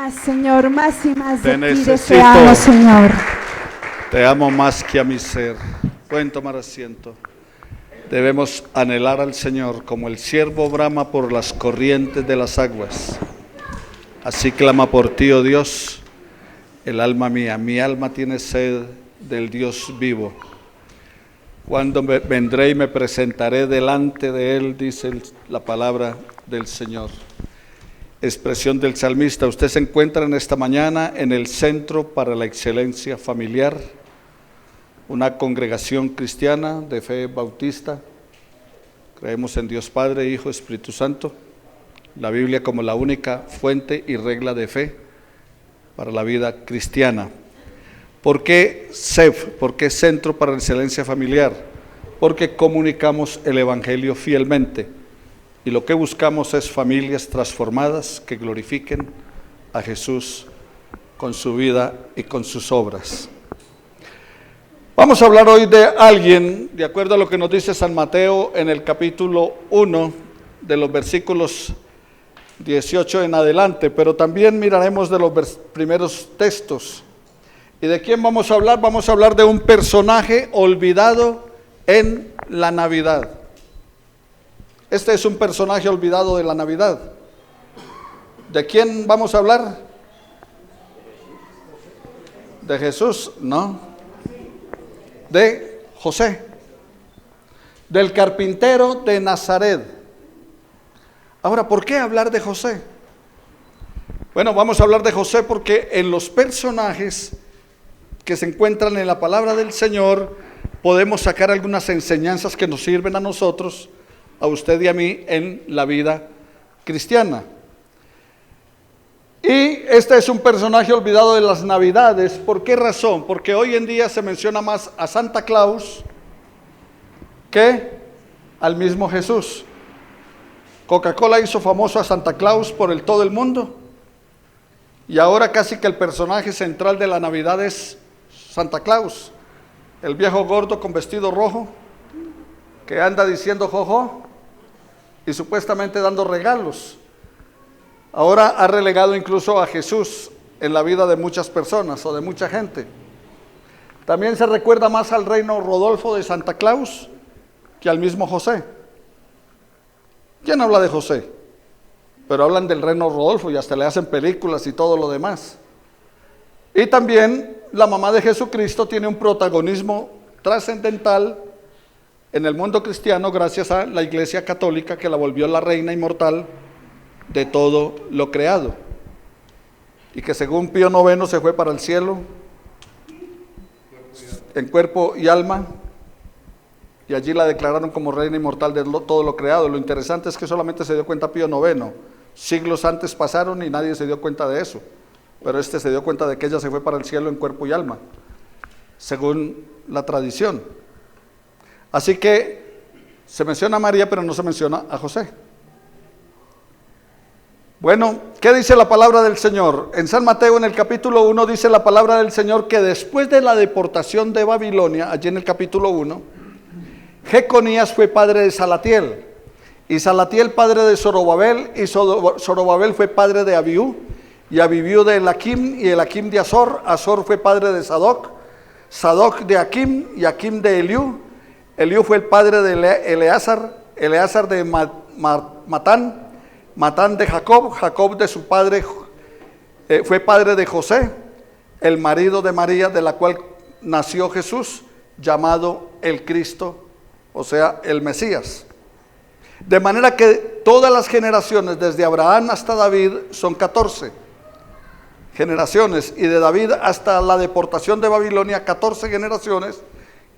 Más, Señor, más y más Te de ti necesito. deseamos, Señor. Te amo más que a mi ser. Pueden tomar asiento. Debemos anhelar al Señor como el ciervo brama por las corrientes de las aguas. Así clama por ti, oh Dios, el alma mía. Mi alma tiene sed del Dios vivo. Cuando vendré y me presentaré delante de Él, dice la palabra del Señor. Expresión del salmista. Usted se encuentra en esta mañana en el Centro para la Excelencia Familiar, una congregación cristiana de fe bautista. Creemos en Dios Padre, Hijo, Espíritu Santo, la Biblia como la única fuente y regla de fe para la vida cristiana. ¿Por qué CEF? ¿Por qué Centro para la Excelencia Familiar? Porque comunicamos el Evangelio fielmente y lo que buscamos es familias transformadas que glorifiquen a Jesús con su vida y con sus obras. Vamos a hablar hoy de alguien, de acuerdo a lo que nos dice San Mateo en el capítulo 1, de los versículos 18 en adelante, pero también miraremos de los primeros textos. ¿Y de quién vamos a hablar? Vamos a hablar de un personaje olvidado en la Navidad. Este es un personaje olvidado de la Navidad. ¿De quién vamos a hablar? ¿De Jesús? No. De José, del carpintero de Nazaret. Ahora, ¿por qué hablar de José? Bueno, vamos a hablar de José porque en los personajes que se encuentran en la palabra del Señor podemos sacar algunas enseñanzas que nos sirven a nosotros, a usted y a mí, en la vida cristiana. Y este es un personaje olvidado de las Navidades. ¿Por qué razón? Porque hoy en día se menciona más a Santa Claus que al mismo Jesús. Coca-Cola hizo famoso a Santa Claus por todo el mundo, y ahora casi que el personaje central de la Navidad es Santa Claus, el viejo gordo con vestido rojo que anda diciendo jojo y supuestamente dando regalos. Ahora ha relegado incluso a Jesús en la vida de muchas personas o de mucha gente. También se recuerda más al reino Rodolfo de Santa Claus que al mismo José. ¿Quién habla de José? Pero hablan del reino Rodolfo y hasta le hacen películas y todo lo demás. Y también la mamá de Jesucristo tiene un protagonismo trascendental en el mundo cristiano gracias a la Iglesia Católica, que la volvió la reina inmortal de todo lo creado, y que según Pío IX se fue para el cielo en cuerpo y alma, y allí la declararon como reina inmortal de todo lo creado. Lo interesante es que solamente se dio cuenta Pío IX, siglos antes pasaron y nadie se dio cuenta de eso, pero este se dio cuenta de que ella se fue para el cielo en cuerpo y alma, según la tradición. Así que se menciona a María, pero no se menciona a José. Bueno, ¿qué dice la palabra del Señor? En San Mateo, en el capítulo 1, dice la palabra del Señor que después de la deportación de Babilonia, allí en el capítulo 1, Jeconías fue padre de Salatiel, y Salatiel padre de Zorobabel, y Zorobabel fue padre de Abiú, y Abiú de Elaquim, y Elaquim de Azor. Azor fue padre de Sadoc, Sadoc de Aquim, y Aquim de Eliú. Eliú fue el padre de Eleazar, Eleazar de Matán, Matán de Jacob, Jacob de su padre fue padre de José, el marido de María, de la cual nació Jesús, llamado el Cristo, o sea, el Mesías. De manera que todas las generaciones, desde Abraham hasta David, son 14 generaciones, y de David hasta la deportación de Babilonia, 14 generaciones,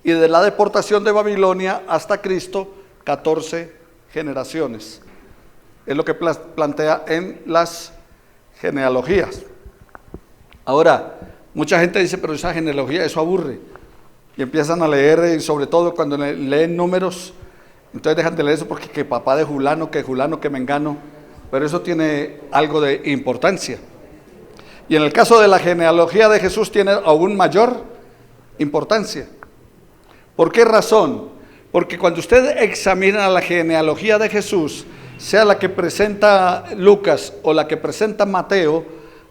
y de la deportación de Babilonia hasta Cristo, 14 generaciones. Es lo que plantea en las genealogías. Ahora, mucha gente dice, pero esa genealogía, eso aburre. Y empiezan a leer, y sobre todo cuando leen números, entonces dejan de leer eso porque que papá de Julano, que Mengano, pero eso tiene algo de importancia. Y en el caso de la genealogía de Jesús tiene aún mayor importancia. ¿Por qué razón? Porque cuando usted examina la genealogía de Jesús, sea la que presenta Lucas o la que presenta Mateo,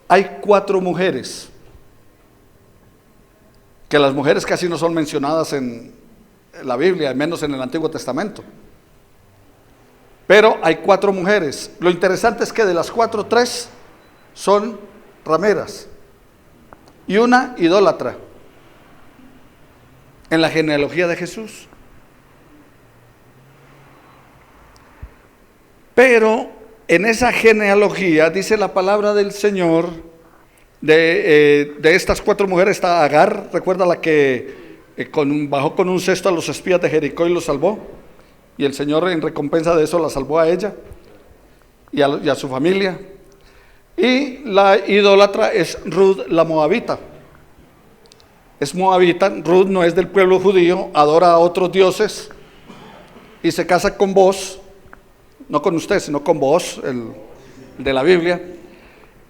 hay 4 mujeres, que las mujeres casi no son mencionadas en la Biblia, al menos en el Antiguo Testamento. Pero hay 4 mujeres. Lo interesante es que de las 4, 3 son rameras y una idólatra en la genealogía de Jesús. Pero en esa genealogía dice la palabra del Señor, de estas 4 mujeres está Agar, recuerda la que bajó con un cesto a los espías de Jericó y los salvó, y el Señor en recompensa de eso la salvó a ella y a su familia. Y la idólatra es Ruth la moabita. Es moabita, Ruth no es del pueblo judío, adora a otros dioses y se casa con Booz, no con usted, sino con Booz, el de la Biblia.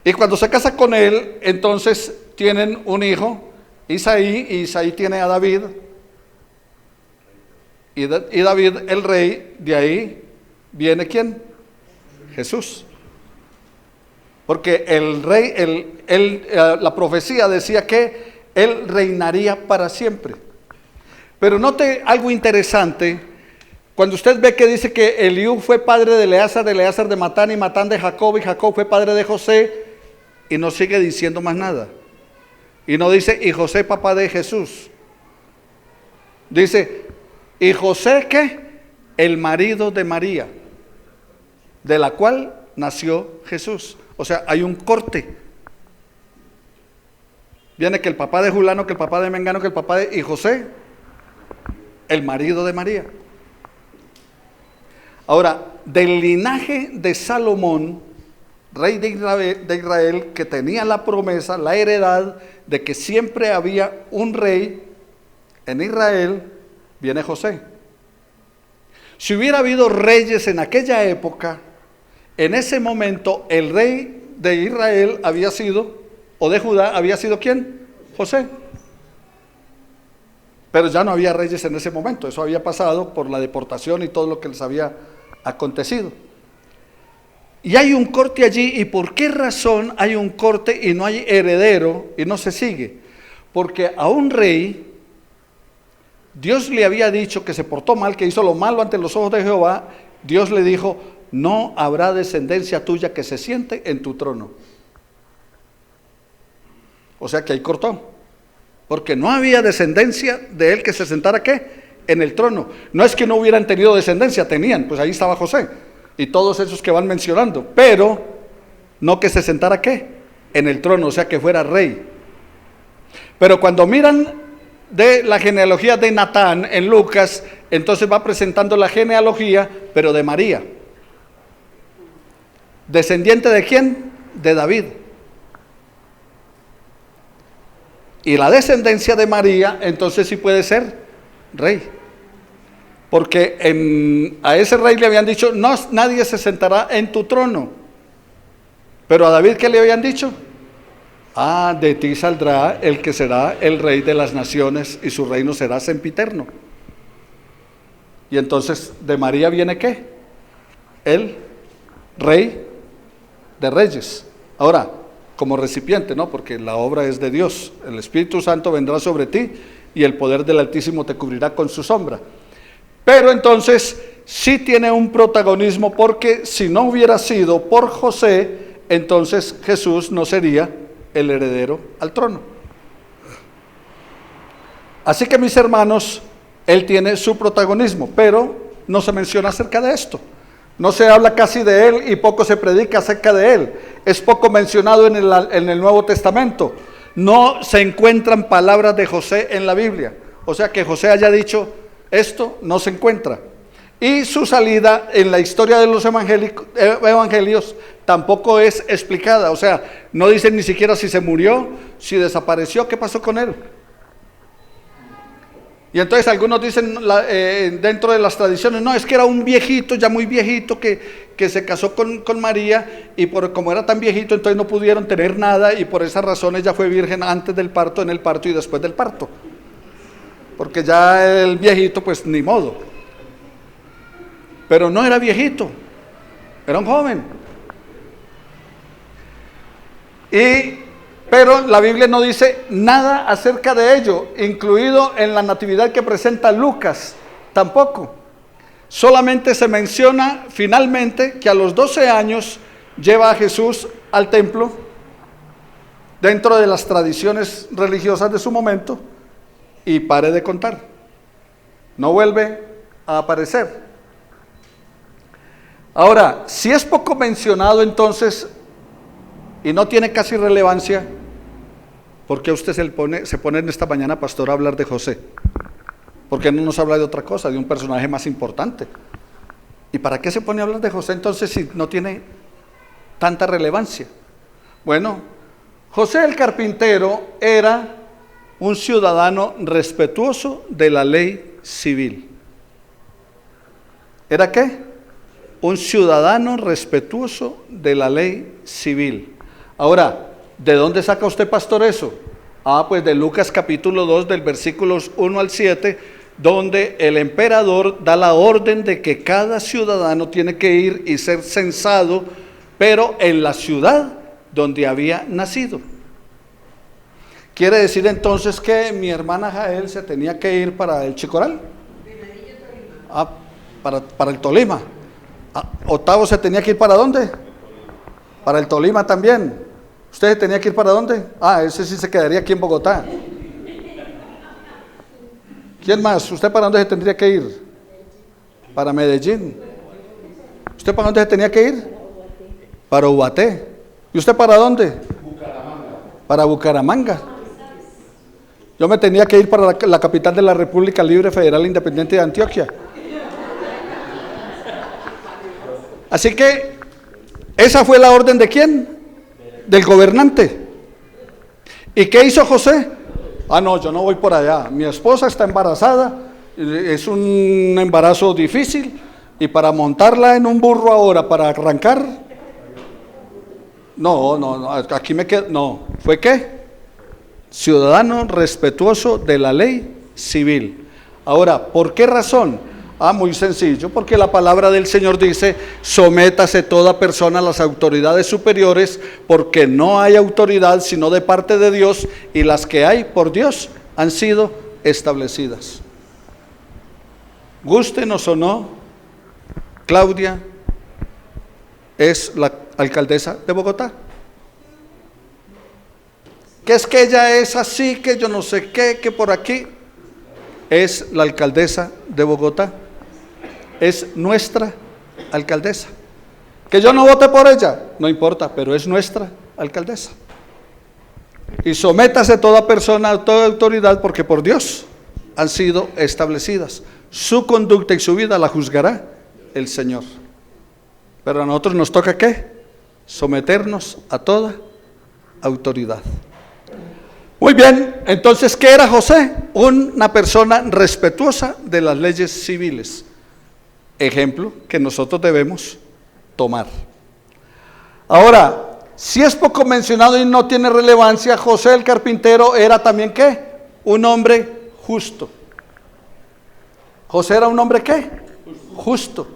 Y cuando se casa con él, entonces tienen un hijo, Isaí, y Isaí tiene a David, y David el rey. De ahí viene ¿quién? Jesús. Porque el rey, la profecía decía que él reinaría para siempre. Pero note algo interesante, cuando usted ve que dice que Eliú fue padre de Eleazar de Matán, y Matán de Jacob, y Jacob fue padre de José, y no sigue diciendo más nada. Y no dice, y José papá de Jesús. Dice, ¿y José qué? El marido de María, de la cual nació Jesús. O sea, hay un corte. Viene que el papá de Julano, que el papá de Mengano, que el papá de... Y José, el marido de María. Ahora, del linaje de Salomón, rey de Israel, que tenía la promesa, la heredad de que siempre había un rey en Israel, viene José. Si hubiera habido reyes en aquella época, en ese momento el rey de Israel había sido, o de Judá, había sido ¿quién? José. Pero ya no había reyes en ese momento, eso había pasado por la deportación y todo lo que les había acontecido. Y hay un corte allí. ¿Y por qué razón hay un corte y no hay heredero y no se sigue? Porque a un rey Dios le había dicho que se portó mal, que hizo lo malo ante los ojos de Jehová. Dios le dijo, no habrá descendencia tuya que se siente en tu trono. O sea que ahí cortó, porque no había descendencia de él que se sentara ¿qué? En el trono. No es que no hubieran tenido descendencia, tenían, pues ahí estaba José y todos esos que van mencionando, pero no que se sentara ¿qué? En el trono, o sea que fuera rey. Pero cuando miran de la genealogía de Natán en Lucas, entonces va presentando la genealogía, pero de María. ¿Descendiente de quién? De David. Y la descendencia de María, entonces sí puede ser rey. Porque a ese rey le habían dicho, no, nadie se sentará en tu trono. Pero a David, ¿qué le habían dicho? Ah, de ti saldrá el que será el rey de las naciones y su reino será sempiterno. Y entonces, ¿de María viene qué? El rey de reyes. Ahora, como recipiente, ¿no? Porque la obra es de Dios. El Espíritu Santo vendrá sobre ti y el poder del Altísimo te cubrirá con su sombra. Pero entonces sí tiene un protagonismo, porque si no hubiera sido por José, entonces Jesús no sería el heredero al trono. Así que, mis hermanos, él tiene su protagonismo, pero no se menciona acerca de esto. No se habla casi de él y poco se predica acerca de él. Es poco mencionado en el Nuevo Testamento. No se encuentran palabras de José en la Biblia. O sea, que José haya dicho esto, no se encuentra. Y su salida en la historia de los evangelios tampoco es explicada. O sea, no dicen ni siquiera si se murió, si desapareció, qué pasó con él. Y entonces algunos dicen dentro de las tradiciones, no, es que era un viejito, ya muy viejito, que se casó con María, y como era tan viejito, entonces no pudieron tener nada, y por esas razones ya fue virgen antes del parto, en el parto y después del parto. Porque ya el viejito, pues ni modo. Pero no era viejito, era un joven. Pero la Biblia no dice nada acerca de ello, incluido en la natividad que presenta Lucas, tampoco. Solamente se menciona finalmente que a los 12 años lleva a Jesús al templo, dentro de las tradiciones religiosas de su momento, y pare de contar. No vuelve a aparecer. Ahora, si es poco mencionado entonces, y no tiene casi relevancia, ¿por qué usted se pone en esta mañana, pastor, a hablar de José? ¿Por qué no nos habla de otra cosa, de un personaje más importante? ¿Y para qué se pone a hablar de José entonces si no tiene tanta relevancia? Bueno, José el carpintero era un ciudadano respetuoso de la ley civil. ¿Era qué? Un ciudadano respetuoso de la ley civil. Ahora, ¿de dónde saca usted, pastor, eso? Pues de Lucas capítulo 2, del versículos 1 al 7, donde el emperador da la orden de que cada ciudadano tiene que ir y ser censado, pero en la ciudad donde había nacido. ¿Quiere decir entonces que mi hermana Jael se tenía que ir para el Chicoral? Para el Tolima. Octavo se tenía que ir ¿para dónde? Para el Tolima también. ¿Usted se tenía que ir para dónde? Ese sí se quedaría aquí en Bogotá. ¿Quién más? ¿Usted para dónde se tendría que ir? Para Medellín. ¿Usted para dónde se tenía que ir? Para Ubaté. ¿Y usted para dónde? Para Bucaramanga. Yo me tenía que ir para la capital de la República Libre Federal Independiente de Antioquia. Así que, ¿esa fue la orden de quién? Del gobernante. ¿Y qué hizo José? No, yo no voy por allá. Mi esposa está embarazada, es un embarazo difícil, y para montarla en un burro ahora, para arrancar, no, aquí me quedo. No, ¿fue qué? Ciudadano respetuoso de la ley civil. Ahora, ¿por qué razón? Muy sencillo, porque la palabra del Señor dice: sométase toda persona a las autoridades superiores, porque no hay autoridad sino de parte de Dios, y las que hay por Dios han sido establecidas. Gústenos o no, Claudia es la alcaldesa de Bogotá. Que es que ella es así, que yo no sé qué, que por aquí. Es la alcaldesa de Bogotá. Es nuestra alcaldesa. Que yo no vote por ella, no importa, pero es nuestra alcaldesa. Y sométase toda persona a toda autoridad, porque por Dios han sido establecidas. Su conducta y su vida la juzgará el Señor. Pero a nosotros nos toca ¿qué? Someternos a toda autoridad. Muy bien, entonces, ¿qué era José? Una persona respetuosa de las leyes civiles. Ejemplo que nosotros debemos tomar. Ahora, si es poco mencionado y no tiene relevancia, José el carpintero era también ¿qué? Un hombre justo. José era un hombre ¿qué? Justo.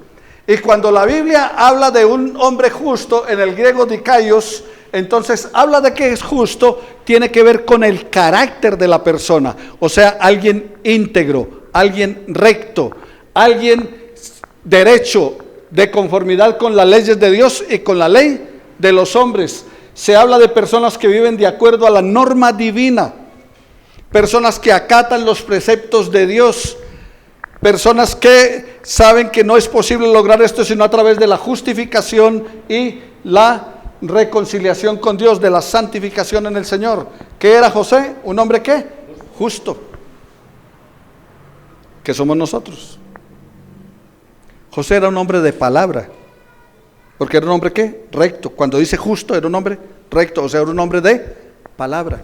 Y cuando la Biblia habla de un hombre justo, en el griego dikaios, entonces habla de que es justo, tiene que ver con el carácter de la persona. O sea, alguien íntegro, alguien recto, alguien derecho, de conformidad con las leyes de Dios y con la ley de los hombres. Se habla de personas que viven de acuerdo a la norma divina, personas que acatan los preceptos de Dios, personas que saben que no es posible lograr esto sino a través de la justificación y la reconciliación con Dios, de la santificación en el Señor. ¿Qué era José? ¿Un hombre qué? Justo. ¿Qué somos nosotros? José era un hombre de palabra, porque era un hombre ¿qué? Recto. Cuando dice justo, era un hombre recto, o sea, era un hombre de palabra.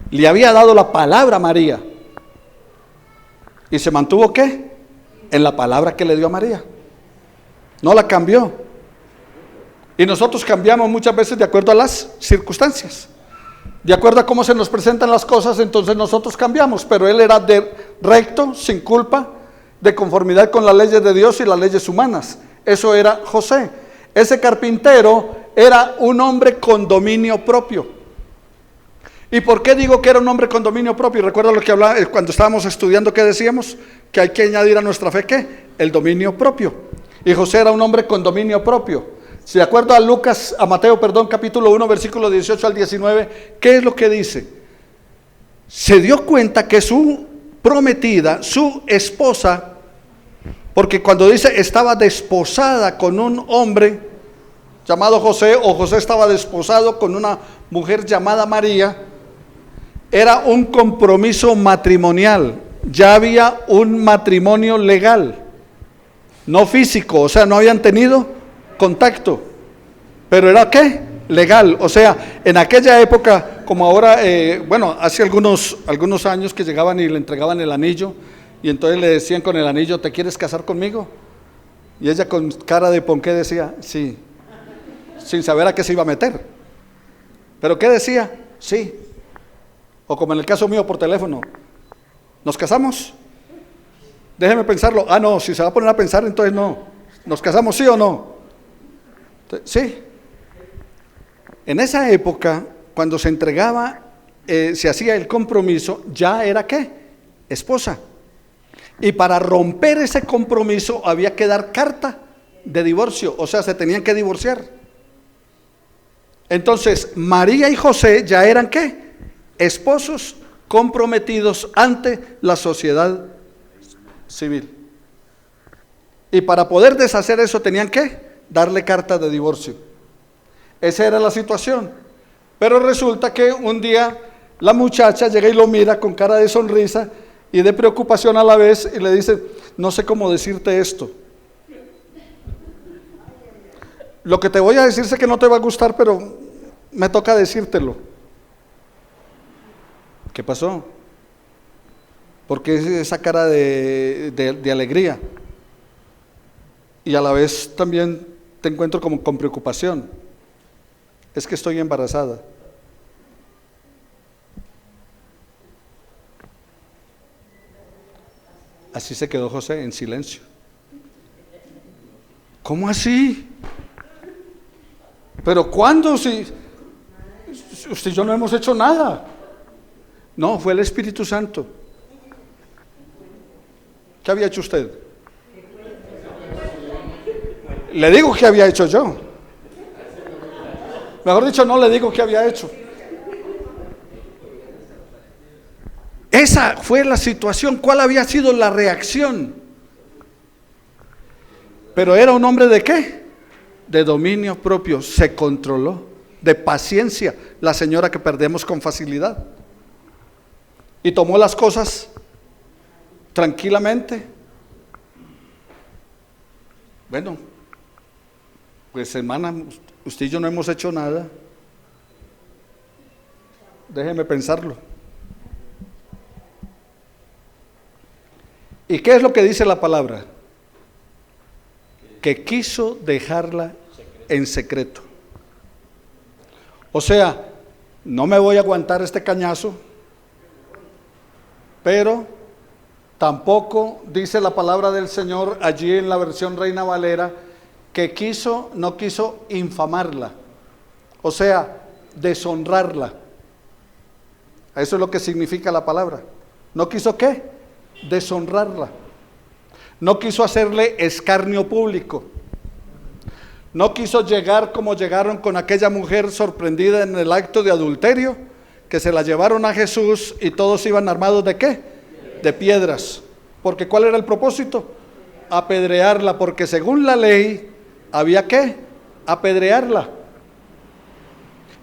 Le había dado la palabra a María, y se mantuvo ¿qué? En la palabra que le dio a María. No la cambió. Y nosotros cambiamos muchas veces de acuerdo a las circunstancias, de acuerdo a cómo se nos presentan las cosas. Entonces nosotros cambiamos, pero él era recto, sin culpa, de conformidad con las leyes de Dios y las leyes humanas. Eso era José. Ese carpintero era un hombre con dominio propio. ¿Y por qué digo que era un hombre con dominio propio? Recuerda lo que hablaba cuando estábamos estudiando, que decíamos que hay que añadir a nuestra fe, ¿qué? El dominio propio. Y José era un hombre con dominio propio. Si de acuerdo a Mateo, capítulo 1, versículo 18 al 19, ¿qué es lo que dice? Se dio cuenta que su prometida, su esposa, porque cuando dice estaba desposada con un hombre llamado José, o José estaba desposado con una mujer llamada María, era un compromiso matrimonial. Ya había un matrimonio legal, no físico, o sea, no habían tenido contacto, pero era ¿qué? Legal. O sea, en aquella época, como ahora, hace algunos años que llegaban y le entregaban el anillo, y entonces le decían con el anillo, ¿te quieres casar conmigo? Y ella con cara de ponqué decía, sí, sin saber a qué se iba a meter. ¿Pero qué decía? Sí. O como en el caso mío por teléfono, ¿nos casamos? Déjeme pensarlo. Ah, no, si se va a poner a pensar, entonces no. ¿Nos casamos, sí o no? Sí. En esa época, cuando se entregaba, se hacía el compromiso, ya era ¿qué? Esposa. Y para romper ese compromiso había que dar carta de divorcio, o sea, se tenían que divorciar. Entonces, María y José ya eran ¿qué? Esposos comprometidos ante la sociedad civil. Y para poder deshacer eso tenían que darle carta de divorcio. Esa era la situación. Pero resulta que un día la muchacha llega y lo mira con cara de sonrisa y de preocupación a la vez y le dice, no sé cómo decirte esto. Lo que te voy a decir sé que no te va a gustar, pero me toca decírtelo. ¿Qué pasó? ¿Por qué esa cara de alegría? Y a la vez también te encuentro como con preocupación. Es que estoy embarazada. Así se quedó José en silencio. ¿Cómo así? ¿Pero cuándo? Si usted y yo no hemos hecho nada. No, fue el Espíritu Santo. ¿Qué había hecho usted? Le digo qué había hecho yo. Mejor dicho, no le digo qué había hecho. Esa fue la situación. ¿Cuál había sido la reacción? Pero era un hombre de ¿qué? De dominio propio. Se controló. De paciencia. La señora que perdemos con facilidad. Y tomó las cosas tranquilamente. Bueno, pues hermana, usted y yo no hemos hecho nada. Déjeme pensarlo. ¿Y qué es lo que dice la palabra? Que quiso dejarla en secreto. O sea, no me voy a aguantar este cañazo, pero tampoco dice la palabra del Señor allí en la versión Reina Valera que no quiso infamarla, o sea, deshonrarla. Eso es lo que significa la palabra. ¿No quiso qué? Deshonrarla. No quiso hacerle escarnio público. No quiso llegar como llegaron con aquella mujer sorprendida en el acto de adulterio, que se la llevaron a Jesús y todos iban armados ¿de qué? De piedras. Porque ¿cuál era el propósito? Apedrearla, porque según la ley había que apedrearla.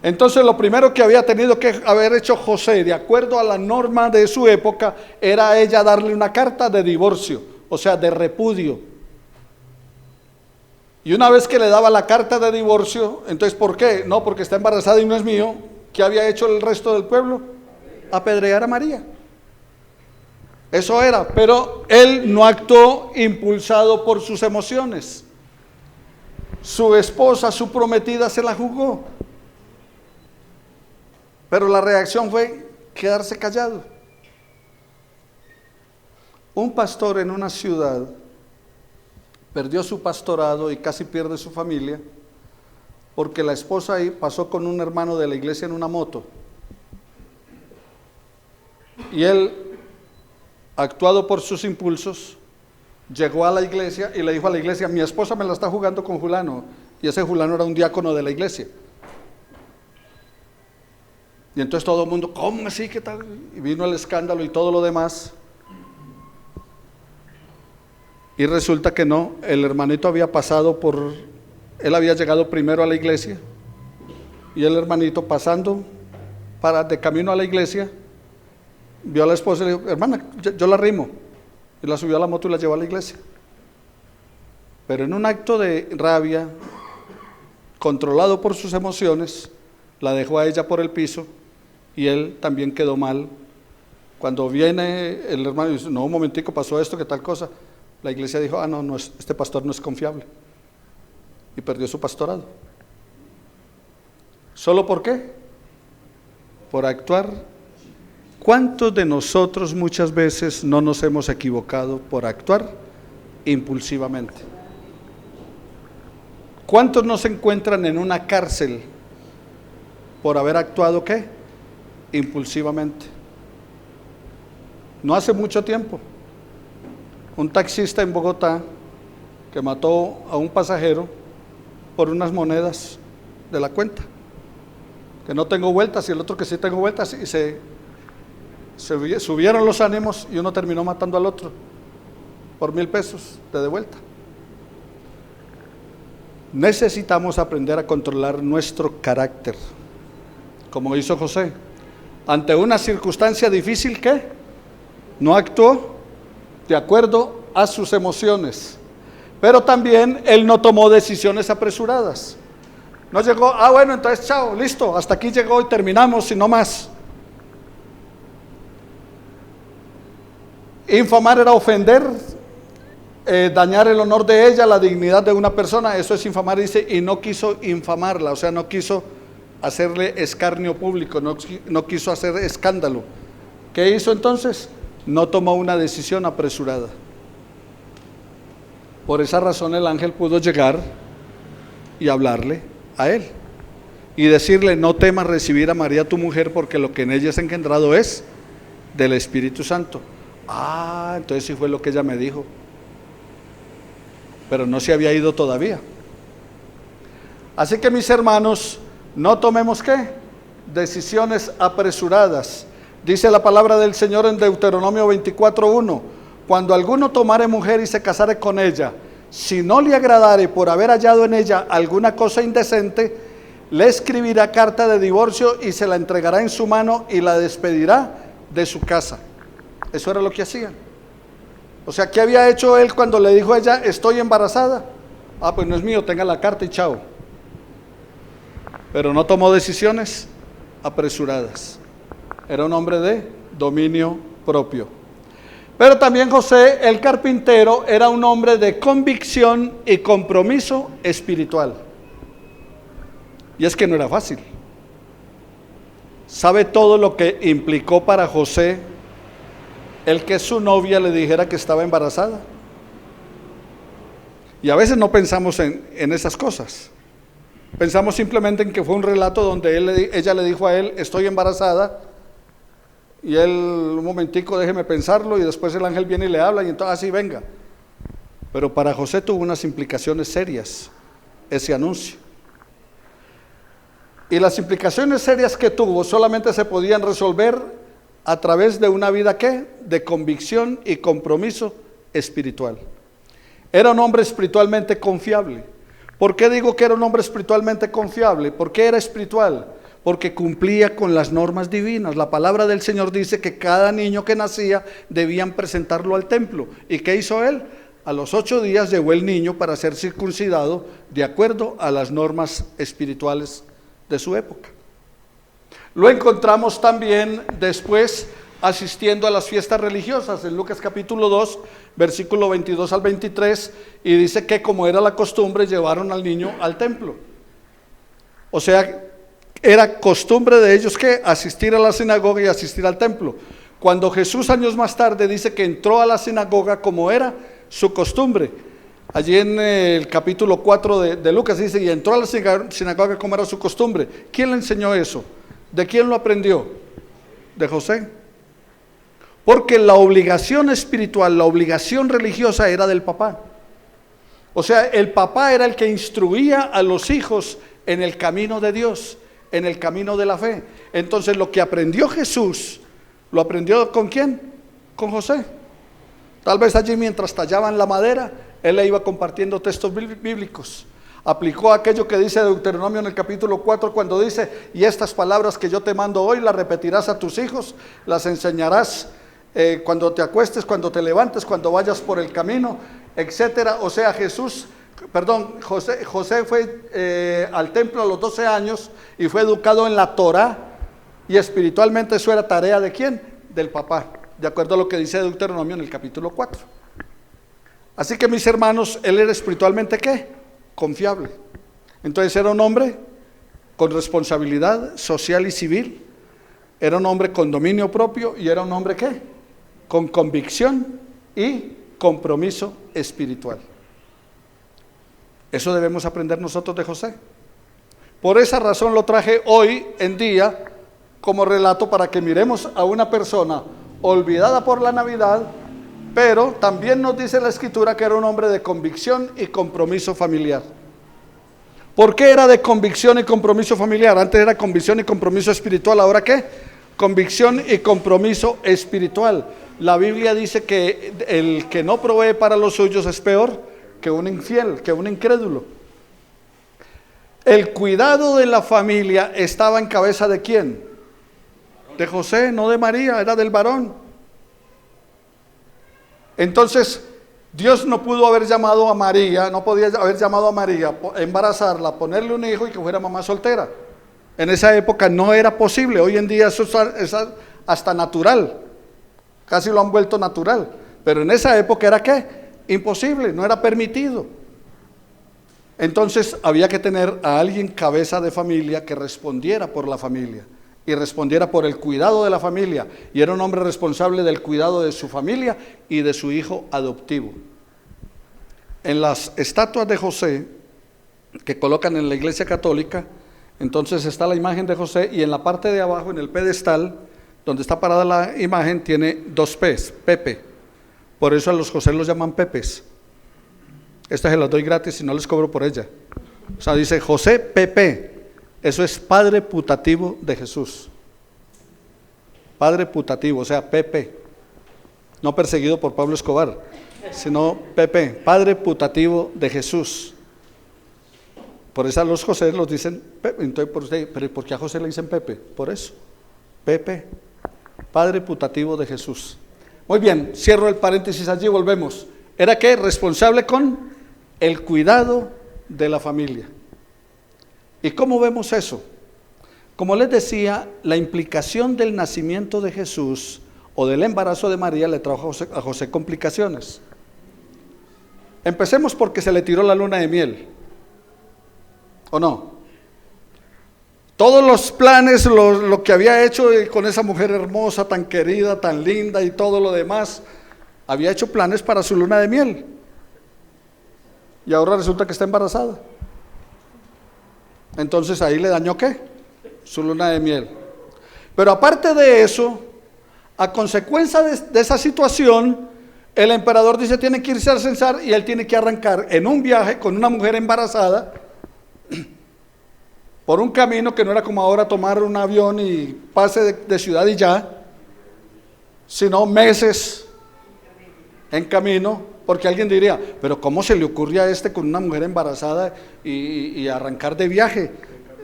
Entonces lo primero que había tenido que haber hecho José, de acuerdo a la norma de su época, era a ella darle una carta de divorcio, o sea, de repudio. Y una vez que le daba la carta de divorcio, entonces ¿por qué? No, porque está embarazada y no es mío. ¿Qué había hecho el resto del pueblo? Apedrear a María. Eso era, pero él no actuó impulsado por sus emociones. Su esposa, su prometida, se la jugó. Pero la reacción fue quedarse callado. Un pastor en una ciudad perdió su pastorado y casi pierde su familia, porque la esposa ahí pasó con un hermano de la iglesia en una moto. Y él, actuado por sus impulsos, llegó a la iglesia y le dijo a la iglesia: mi esposa me la está jugando con fulano. Y ese fulano era un diácono de la iglesia. Y entonces todo el mundo: ¿cómo así? ¿Qué tal? Y vino el escándalo y todo lo demás. Y resulta que no, el hermanito había pasado por, él había llegado primero a la iglesia, y el hermanito pasando de camino a la iglesia, vio a la esposa y le dijo: hermana, yo la arrimo. Y la subió a la moto y la llevó a la iglesia. Pero en un acto de rabia, controlado por sus emociones, la dejó a ella por el piso, y él también quedó mal. Cuando viene el hermano y dice: no, un momentico, pasó esto, que tal cosa. La iglesia dijo: no, este pastor no es confiable. Y perdió su pastorado. ¿Solo por qué? Por actuar. ¿Cuántos de nosotros muchas veces no nos hemos equivocado por actuar impulsivamente? ¿Cuántos no se encuentran en una cárcel por haber actuado qué? Impulsivamente. No hace mucho tiempo, un taxista en Bogotá que mató a un pasajero por unas monedas de la cuenta, que no tengo vueltas, y el otro que sí tengo vueltas, y se subieron los ánimos, y uno terminó matando al otro por 1,000 pesos de vuelta. Necesitamos aprender a controlar nuestro carácter, como hizo José. Ante una circunstancia difícil, ¿qué? No actuó de acuerdo a sus emociones, pero también él no tomó decisiones apresuradas. No llegó: bueno, entonces chao, listo, hasta aquí llegó y terminamos y no más. Infamar era ofender, dañar el honor de ella, la dignidad de una persona, eso es infamar, dice, y no quiso infamarla, o sea, no quiso hacerle escarnio público, no quiso hacer escándalo. ¿Qué hizo entonces? No tomó una decisión apresurada. Por esa razón el ángel pudo llegar y hablarle a él y decirle: no temas recibir a María tu mujer, porque lo que en ella es engendrado es del Espíritu Santo. Entonces sí fue lo que ella me dijo, pero no se había ido todavía. Así que, mis hermanos, no tomemos ¿qué? Decisiones apresuradas. Dice la palabra del Señor en Deuteronomio 24:1: cuando alguno tomare mujer y se casare con ella, si no le agradare por haber hallado en ella alguna cosa indecente, le escribirá carta de divorcio y se la entregará en su mano y la despedirá de su casa. Eso era lo que hacían. O sea, ¿qué había hecho él cuando le dijo a ella: estoy embarazada? Pues no es mío, tenga la carta y chao. Pero no tomó decisiones apresuradas. Era un hombre de dominio propio. Pero también José, el carpintero, era un hombre de convicción y compromiso espiritual. Y es que no era fácil. ¿Sabe todo lo que implicó para José el que su novia le dijera que estaba embarazada? Y a veces no pensamos en esas cosas. Pensamos simplemente en que fue un relato donde ella le dijo a él: estoy embarazada. Y él: un momentico, déjeme pensarlo. Y después el ángel viene y le habla, y entonces así venga. Pero para José tuvo unas implicaciones serias ese anuncio. Y las implicaciones serias que tuvo solamente se podían resolver a través de una vida ¿qué? De convicción y compromiso espiritual. Era un hombre espiritualmente confiable. ¿Por qué digo que era un hombre espiritualmente confiable? ¿Por qué era espiritual? Porque cumplía con las normas divinas. La palabra del Señor dice que cada niño que nacía debían presentarlo al templo. ¿Y qué hizo él? A los 8 días llegó el niño para ser circuncidado de acuerdo a las normas espirituales de su época. Lo encontramos también después asistiendo a las fiestas religiosas en Lucas capítulo 2, versículo 22 al 23, y dice que, como era la costumbre, llevaron al niño al templo. O sea, era costumbre de ellos que asistir a la sinagoga y asistir al templo. Cuando Jesús, años más tarde, dice que entró a la sinagoga como era su costumbre, Allí en el capítulo 4 de Lucas dice, y entró a la sinagoga como era su costumbre. ¿Quién le enseñó eso? ¿De quién lo aprendió? De José. Porque la obligación espiritual, la obligación religiosa era del papá. O sea, el papá era el que instruía a los hijos en el camino de Dios, en el camino de la fe. Entonces lo que aprendió Jesús, ¿lo aprendió con quién? Con José. Tal vez allí mientras tallaban la madera, él le iba compartiendo textos bíblicos. Aplicó aquello que dice Deuteronomio en el capítulo 4 cuando dice, y estas palabras que yo te mando hoy las repetirás a tus hijos, las enseñarás cuando te acuestes, cuando te levantes, cuando vayas por el camino, etcétera. O sea, José fue al templo a los 12 años y fue educado en la Torá, y espiritualmente eso era tarea ¿de quién? Del papá, de acuerdo a lo que dice Deuteronomio en el capítulo 4. Así que mis hermanos, él era espiritualmente ¿qué? Confiable. Entonces era un hombre con responsabilidad social y civil, era un hombre con dominio propio y era un hombre ¿qué? Con convicción y compromiso espiritual. Eso debemos aprender nosotros de José. Por esa razón lo traje hoy en día como relato para que miremos a una persona olvidada por la Navidad, pero también nos dice la Escritura que era un hombre de convicción y compromiso familiar. ¿Por qué era de convicción y compromiso familiar? Antes era convicción y compromiso espiritual, ¿ahora qué? Convicción y compromiso espiritual. La Biblia dice que el que no provee para los suyos es peor que un infiel, que un incrédulo. El cuidado de la familia estaba en cabeza ¿de quién? De José, no de María, era del varón. Entonces, Dios no pudo haber llamado a María, no podía haber llamado a María, embarazarla, ponerle un hijo y que fuera mamá soltera. En esa época no era posible, hoy en día eso es hasta natural, casi lo han vuelto natural, pero en esa época era ¿qué? Imposible, no era permitido. Entonces había que tener a alguien cabeza de familia que respondiera por la familia y respondiera por el cuidado de la familia, y era un hombre responsable del cuidado de su familia y de su hijo adoptivo. En las estatuas de José que colocan en la iglesia católica, entonces está la imagen de José, y en la parte de abajo, en el pedestal donde está parada la imagen, tiene dos P's, Pepe. Por eso a los José los llaman Pepes. Esta se las doy gratis y no les cobro por ella. O sea, dice José Pepe. Eso es padre putativo de Jesús. Padre putativo, o sea, Pepe. No perseguido por Pablo Escobar, sino Pepe, padre putativo de Jesús. Por eso a los José los dicen Pepe. Entonces, ¿pero por qué a José le dicen Pepe? Por eso, Pepe, padre putativo de Jesús. Muy bien, cierro el paréntesis allí, volvemos. ¿Era qué? Responsable con el cuidado de la familia. ¿Y cómo vemos eso? Como les decía, la implicación del nacimiento de Jesús o del embarazo de María le trajo a José complicaciones. Empecemos porque se le tiró la luna de miel, ¿o no? Todos los planes, lo que había hecho con esa mujer hermosa, tan querida, tan linda y todo lo demás, había hecho planes para su luna de miel. Y ahora resulta que está embarazada. Entonces ahí le dañó ¿qué? Su luna de miel. Pero aparte de eso, a consecuencia de esa situación, el emperador dice tiene que irse a censar, y él tiene que arrancar en un viaje con una mujer embarazada por un camino que no era como ahora tomar un avión y pase de ciudad y ya, sino meses en camino, porque alguien diría, pero ¿cómo se le ocurre a este con una mujer embarazada y arrancar de viaje?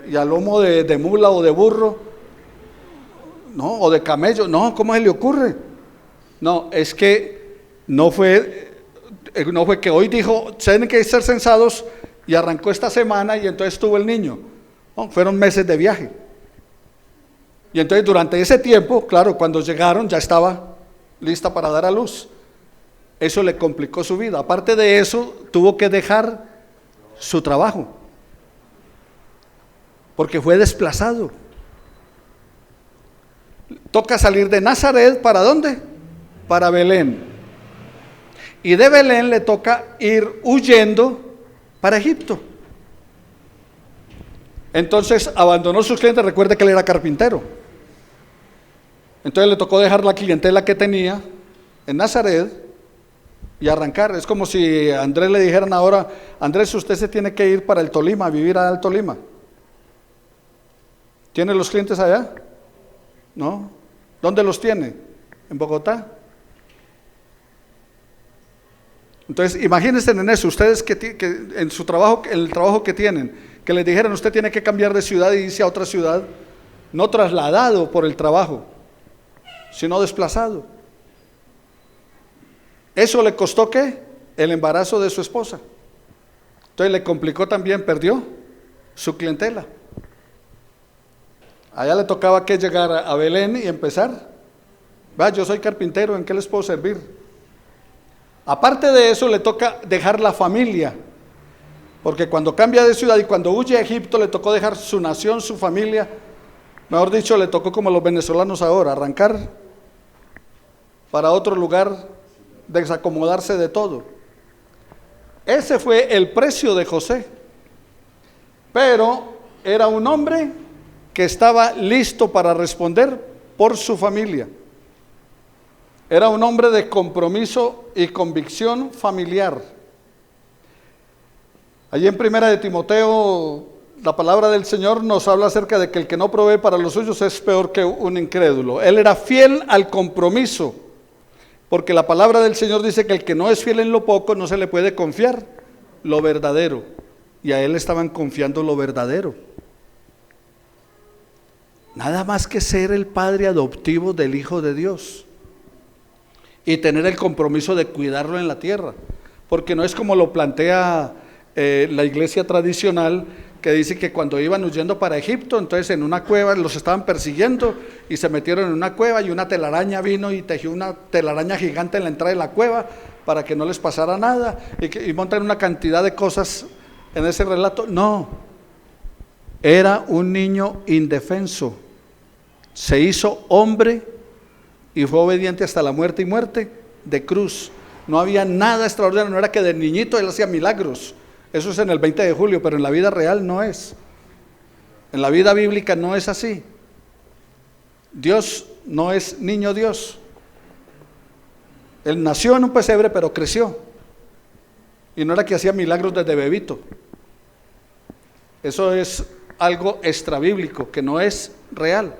Y a lomo de mula o de burro, no, o de camello, no, ¿cómo se le ocurre? No, es que no fue que hoy dijo, tienen que ser censados y arrancó esta semana y entonces tuvo el niño. No, fueron meses de viaje. Y entonces durante ese tiempo, claro, cuando llegaron ya estaba lista para dar a luz. Eso le complicó su vida. Aparte de eso, tuvo que dejar su trabajo, porque fue desplazado. Toca salir de Nazaret, ¿para dónde? Para Belén. y de Belén le toca ir huyendo para Egipto. Entonces abandonó sus clientes, recuerde que él era carpintero. Entonces le tocó dejar la clientela que tenía en Nazaret y arrancar. Es como si a Andrés le dijeran ahora: Andrés, usted se tiene que ir para el Tolima, a vivir al Tolima. ¿Tiene los clientes allá? ¿No? ¿Dónde los tiene? ¿En Bogotá? Entonces imagínense en eso, ustedes que en su trabajo, en el trabajo que tienen, que les dijeran: usted tiene que cambiar de ciudad y irse a otra ciudad, no trasladado por el trabajo, sino desplazado. ¿Eso le costó qué? El embarazo de su esposa. Entonces le complicó también, perdió su clientela. Allá le tocaba que llegar a Belén y empezar. Va, yo soy carpintero, ¿en qué les puedo servir? Aparte de eso, le toca dejar la familia, porque cuando cambia de ciudad y cuando huye a Egipto, le tocó dejar su nación, su familia. Mejor dicho, le tocó como a los venezolanos ahora, arrancar para otro lugar, desacomodarse de todo. Ese fue el precio de José. Pero era un hombre que estaba listo para responder por su familia. Era un hombre de compromiso y convicción familiar. Allí en Primera de Timoteo, la palabra del Señor nos habla acerca de que el que no provee para los suyos es peor que un incrédulo. Él era fiel al compromiso, porque la palabra del Señor dice que el que no es fiel en lo poco no se le puede confiar lo verdadero, y a él estaban confiando lo verdadero. Nada más que ser el padre adoptivo del Hijo de Dios y tener el compromiso de cuidarlo en la tierra, porque no es como lo plantea la iglesia tradicional, que dice que cuando iban huyendo para Egipto, entonces en una cueva los estaban persiguiendo y se metieron en una cueva y una telaraña vino y tejió una telaraña gigante en la entrada de la cueva para que no les pasara nada, y montan una cantidad de cosas en ese relato. No, era un niño indefenso, se hizo hombre y fue obediente hasta la muerte, y muerte de cruz. No había nada extraordinario, no era que de niñito él hacía milagros. Eso es en el 20 de julio, pero en la vida real no es. En la vida bíblica no es así. Dios no es niño Dios. Él nació en un pesebre, pero creció. Y no era que hacía milagros desde bebito. Eso es algo extrabíblico, que no es real.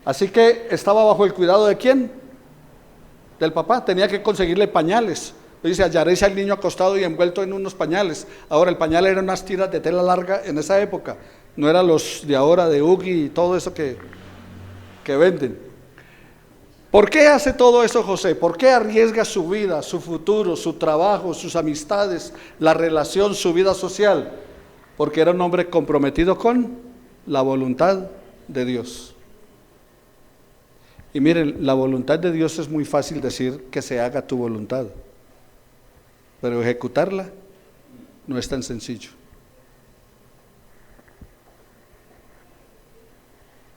Así que estaba bajo el cuidado ¿de quién? Del papá. Tenía que conseguirle pañales. Dice: hallaréis al niño acostado y envuelto en unos pañales. Ahora, el pañal eran unas tiras de tela larga en esa época, no eran los de ahora de Ugi y todo eso que venden. ¿Por qué hace todo eso José? ¿Por qué arriesga su vida, su futuro, su trabajo, sus amistades, la relación, su vida social? Porque era un hombre comprometido con la voluntad de Dios. Y miren, la voluntad de Dios es muy fácil decir que se haga tu voluntad, pero ejecutarla no es tan sencillo.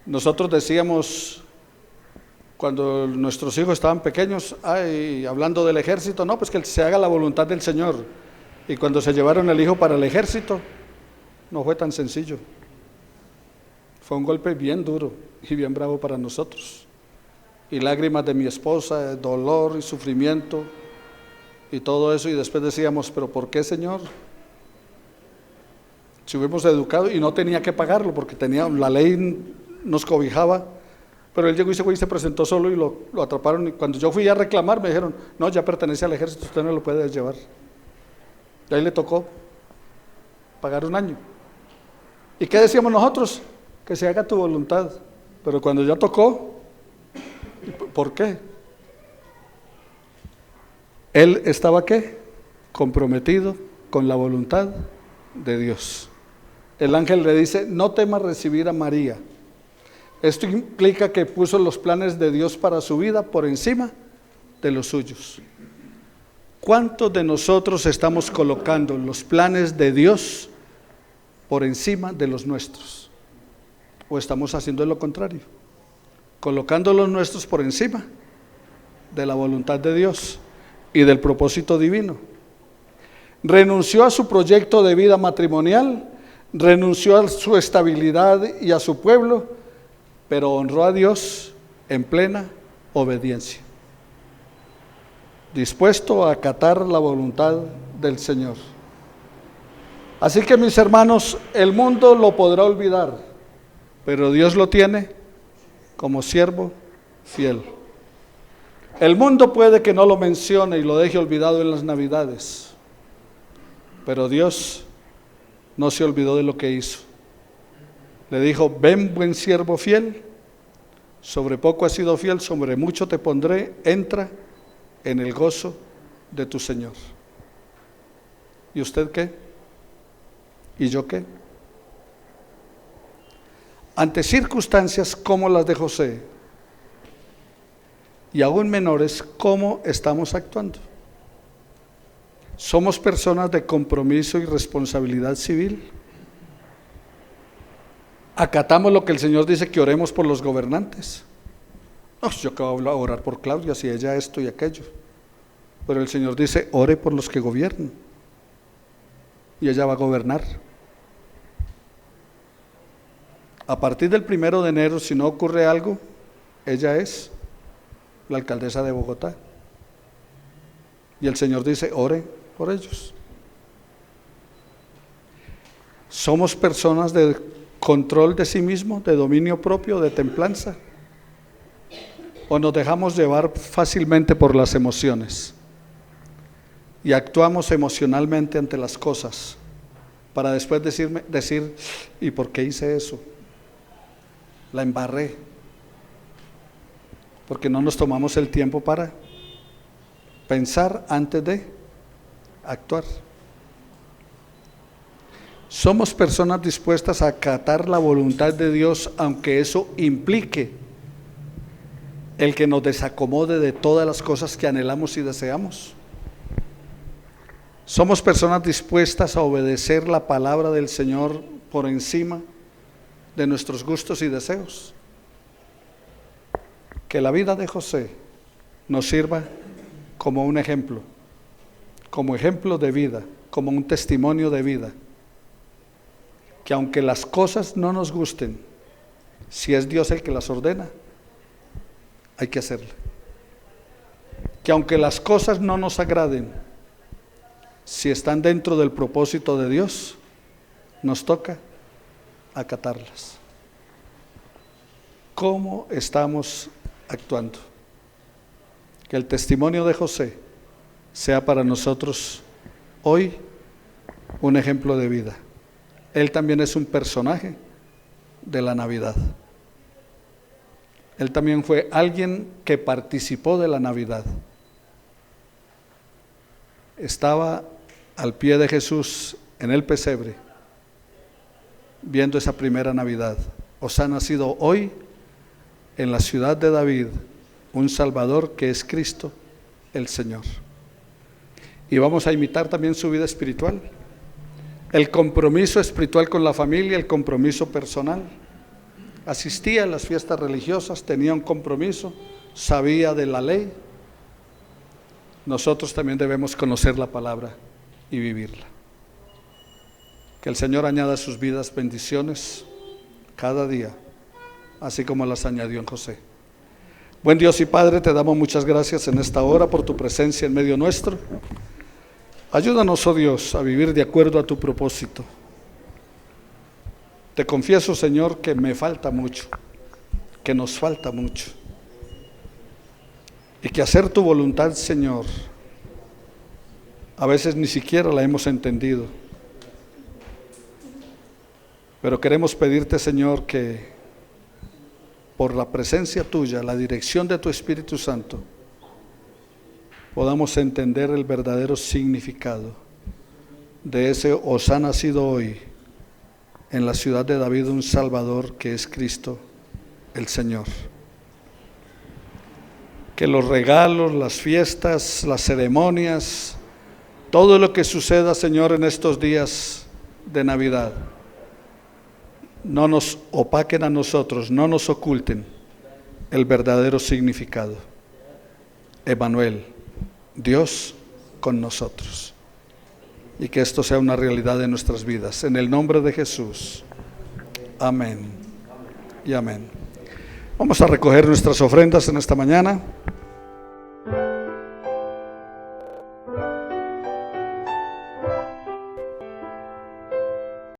Nosotros decíamos cuando nuestros hijos estaban pequeños, hablando del ejército, no, pues que se haga la voluntad del Señor. Y cuando se llevaron el hijo para el ejército, no fue tan sencillo. Fue un golpe bien duro y bien bravo para nosotros. Y lágrimas de mi esposa, dolor y sufrimiento y todo eso, y después decíamos: pero ¿por qué, Señor? Si hubiéramos educado, y no tenía que pagarlo porque la ley nos cobijaba, pero él llegó y se presentó solo y lo atraparon, y cuando yo fui a reclamar me dijeron: no, ya pertenece al ejército, usted no lo puede llevar. Y ahí le tocó pagar 1 año. ¿Y qué decíamos nosotros? Que se haga tu voluntad. Pero cuando ya tocó, ¿por qué? Él estaba ¿qué? Comprometido con la voluntad de Dios. El ángel le dice: no temas recibir a María. Esto implica que puso los planes de Dios para su vida por encima de los suyos. ¿Cuántos de nosotros estamos colocando los planes de Dios por encima de los nuestros? ¿O estamos haciendo lo contrario? Colocando los nuestros por encima de la voluntad de Dios. y del propósito divino. Renunció a su proyecto de vida matrimonial, renunció a su estabilidad y a su pueblo, pero honró a Dios en plena obediencia, dispuesto a acatar la voluntad del Señor. Así que, mis hermanos, el mundo lo podrá olvidar, pero Dios lo tiene como siervo fiel. El mundo puede que no lo mencione y lo deje olvidado en las Navidades, pero Dios no se olvidó de lo que hizo. Le dijo: ven, buen siervo fiel, sobre poco has sido fiel, sobre mucho te pondré, entra en el gozo de tu Señor. ¿Y usted qué? ¿Y yo qué? Ante circunstancias como las de José, y aún menores, ¿cómo estamos actuando? ¿Somos personas de compromiso y responsabilidad civil? ¿Acatamos lo que el Señor dice, que oremos por los gobernantes? No, yo que voy a orar por Claudia, si ella esto y aquello. Pero el Señor dice: ore por los que gobiernan, y ella va a gobernar. A partir del 1 de enero, si no ocurre algo, ella es la alcaldesa de Bogotá. Y el Señor dice: ore por ellos. ¿Somos personas de control de sí mismo, de dominio propio, de templanza? ¿O nos dejamos llevar fácilmente por las emociones y actuamos emocionalmente ante las cosas para después decir: ¿y por qué hice eso? La embarré. Porque no nos tomamos el tiempo para pensar antes de actuar. Somos personas dispuestas a acatar la voluntad de Dios, aunque eso implique el que nos desacomode de todas las cosas que anhelamos y deseamos. Somos personas dispuestas a obedecer la palabra del Señor por encima de nuestros gustos y deseos. Que la vida de José nos sirva como un ejemplo de vida, como un testimonio de vida. Que aunque las cosas no nos gusten, si es Dios el que las ordena, hay que hacerlo. Que aunque las cosas no nos agraden, si están dentro del propósito de Dios, nos toca acatarlas. ¿Cómo estamos actuando? Que el testimonio de José sea para nosotros hoy un ejemplo de vida. Él también es un personaje de la Navidad. Él también fue alguien que participó de la Navidad. Estaba al pie de Jesús en el pesebre, viendo esa primera Navidad. Os ha nacido hoy en la ciudad de David un Salvador, que es Cristo el Señor. Y vamos a imitar también su vida espiritual, el compromiso espiritual con la familia, el compromiso personal. Asistía a las fiestas religiosas, tenía un compromiso, sabía de la ley. Nosotros también debemos conocer la palabra y vivirla. Que el Señor añada a sus vidas bendiciones cada día, así como las añadió en José. Buen Dios y Padre, te damos muchas gracias en esta hora por tu presencia en medio nuestro. Ayúdanos, oh Dios, a vivir de acuerdo a tu propósito. Te confieso, Señor, que me falta mucho, que nos falta mucho, y que hacer tu voluntad, Señor, a veces ni siquiera la hemos entendido. Pero queremos pedirte, Señor, que por la presencia tuya, la dirección de tu Espíritu Santo, podamos entender el verdadero significado de ese: os ha nacido hoy en la ciudad de David un Salvador, que es Cristo el Señor. Que los regalos, las fiestas, las ceremonias, todo lo que suceda, Señor, en estos días de Navidad, no nos opaquen a nosotros, no nos oculten el verdadero significado. Emmanuel, Dios con nosotros. Y que esto sea una realidad de nuestras vidas. En el nombre de Jesús. Amén y amén. Vamos a recoger nuestras ofrendas en esta mañana.